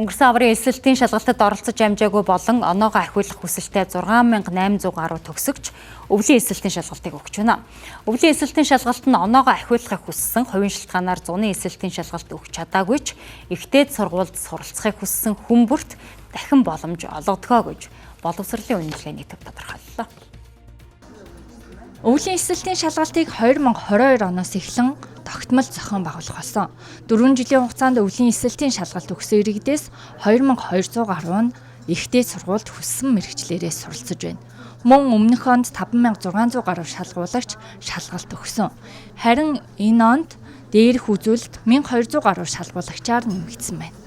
Өнгөрсөн аврын эсэлтийн шалгалтад оролцож амжаагүй болон оноогоо ахиулах хүсэлтэй 6800 гаруй төгсөгч өвлийн эсэлтийн шалгалтыг өгч байна. Өвлийн эсэлтийн шалгалт нь оноогоо ахиулахыг хүссэн хувийн шалтгаанаар зуны эсэлтийн шалгалт өгч чадаагүй ч ихтэйд сургуульд суралцахыг хүссэн хүмүүрт дахин боломж олгодгоо гэж боловсролын үнэмшилгээний төв тодорхойллоо. Өвлийн эсэлтийн шалгалтыг 2022 оноос эхлэн тогтмол зохион байгуулах болсон. 4 жилийн хугацаанд өвлийн эсэлтийн шалгалт өгсөн иргэдээс 2200 гаруй нь ихтэй сургуульд хүссэн мэргэжлээрээ суралцж байна. Мөн өмнөх онд 5600 гаруй шалгуулагч шалгалт өгсөн. Харин энэ онд дээрх үзүүлэлт 1200 гаруй шалгуулагчаар нэмэгдсэн байна.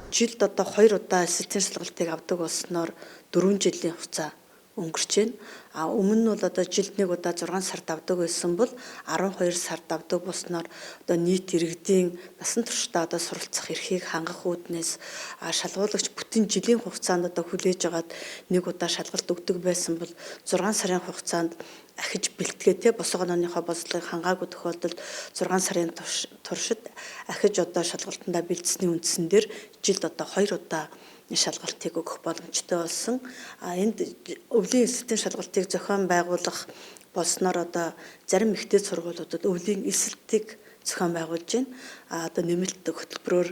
Жилд одоо 2 удаа эсэлтийн шалгалтыг авдаг болсноор 4 жилийн хугацаа өнгөрч байна. Өмнө нь бол одоо жилд 1 удаа 6 сард авдаг байсан бол 12 сард авдаг болсноор одоо нийт иргэдийн насан туршдаа одоо суралцах эрхийг хангах үүднээс шалгуулагч бүтэн жилийн хугацаанд одоо хүлээж агаад 1 удаа шалгалт өгдөг байсан бол 6 сарын хугацаанд ахиж бэлтгээтэй босгоо оныхоо бослогыг хангаагүй тохиолдолд 6 сарын туршид ахиж одоо шалгалтандаа бэлдсэний үндсэн дээр жилд одоо 2 удаа шалгалтыг өгөх боломжтой болсон. Энд өвлийн эсэлтийн шалгалтыг зохион байгуулах болсноор одоо зарим ихтэй сургуулиудад өвлийн эсэлтийг зохион байгуулж байна. Одоо нэмэлт хөтөлбөрөөр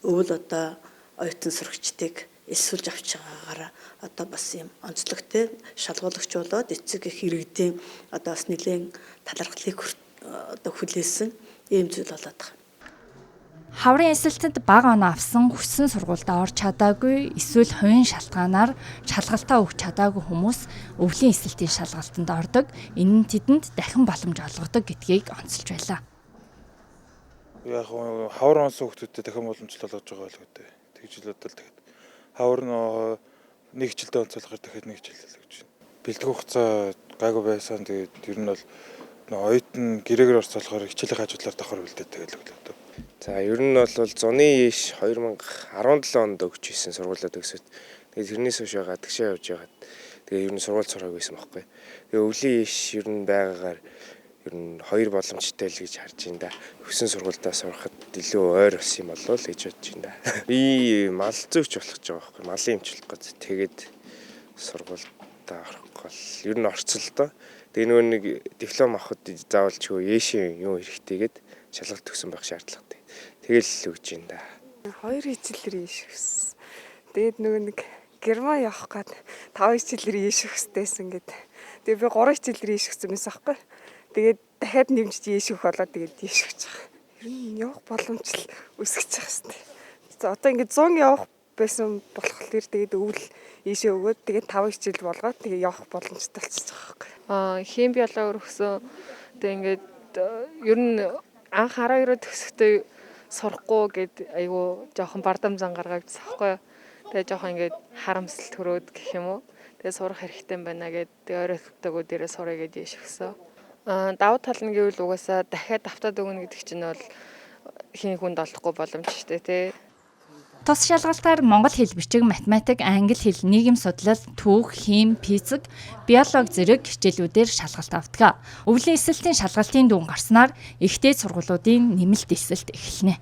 өвөл одоо оюутан сурагчдыг элсүүлж авч байгаагаар одоо бас юм онцлогтой шалгуулагч болоод эцэг их иргэдийн одоо бас нэлээд талархлыг одоо хүлээсэн ийм зүйл болоод байна. Хаврын эсэлтэнд бага оноо авсан хүссэн сургуульд орж чадаагүй эсвэл хувийн шалтгаанаар шалгалтаа өгч чадаагүй хүмүүс өвлийн эсэлтийн шалгалтанд ордог. Энэ нь тэдэнд дахин боломж олгодог гэдгийг онцолж байлаа. Яг хавар онсон хүмүүстэй дахин боломж олгож байгаа л гэдэг. Тэгж л бодвол тэгээд хавар нэг жилдээ онцлохоор дахиад нэг жил л гэж байна. Бэлтгэх хугацаа гайгүй байсан. Тэгээд ер нь бол оюутан гэрээгээр орцоолохоор хичээлийн хажуудлаар давхар үлдээд тэгэл өглөө. За ер нь бол зуны иш 2017 онд өгч ирсэн сургуулиуд өгсөд тэгээд тэрнээс хойш гадагшаа явж байгаад тэгээд ер нь сургууль сураагүй байсан байхгүй. Тэгээд өвлийн иш ер нь байгаагаар ер нь 2 боломжтой л гэж харж байна да. Хүссэн сургуульдаа сурахад илүү ойр бас юм болов л гэж бодож байна да. Би мал зөөгч болох гэж байгаа байхгүй. Малын эмчлэх гэж тэгээд сургуульдаа орох бол ер нь орцолдоо. Тэгээд нөгөө нэг диплом авахд заавал ч ээшийн юу хэрэгтэйгээд шалгалт өгсөн байх шаардлагатай. Тэгэл өгч юм да. 2 хичээлээр ийш өгсөн. Тэгээд нөгөө нэг Герман явах гээд 5 хичээлээр ийш өгсдээсэн гэд. Тэгээд би 3 хичээлээр ийш өгсөн байсан аахгүй. Тэгээд дахиад нэмж ийш өгөх болоод тэгээд ийш өгч байгаа. Ер нь явах боломж л өсгөж байгаа юм. За одоо ингээд 100 явах байсан болохоор тэгээд өвөл ийшээ өгөөд тэгээд 5 хичээл болгоод тэгээд явах боломжтой болчихж байгаа байхгүй. Хим биологи өргөсөн. Тэгээд ингээд ер нь анх 12-оор төгсөхдөө сурахгүй гэд айгүй жоохон бардам зан гаргавчсан байхгүй. Тэгээ жоохон ингээд харамсал төрөөд гэх юм уу. Тэгээ сурах хэрэгтэй байна гэд ойролцоогоо дээрээ сурах гэж ийш өгсөн. Давуу тал нь гэвэл угаасаа дахиад автаад өгнө гэдэг чинь бол хин хүнд олдохгүй боломж шүү дээ тий. Тус шалгалтаар монгол хэл бичиг, математик, англи хэл, нийгэм судлал, түүх, хим, физик, биологи зэрэг хичээлүүдээр шалгалт авдаг. Өвлийн эсэлтийн шалгалтын дүн гарснаар ихтэй сургуулиудын нэмэлт эсэлт эхэлнэ.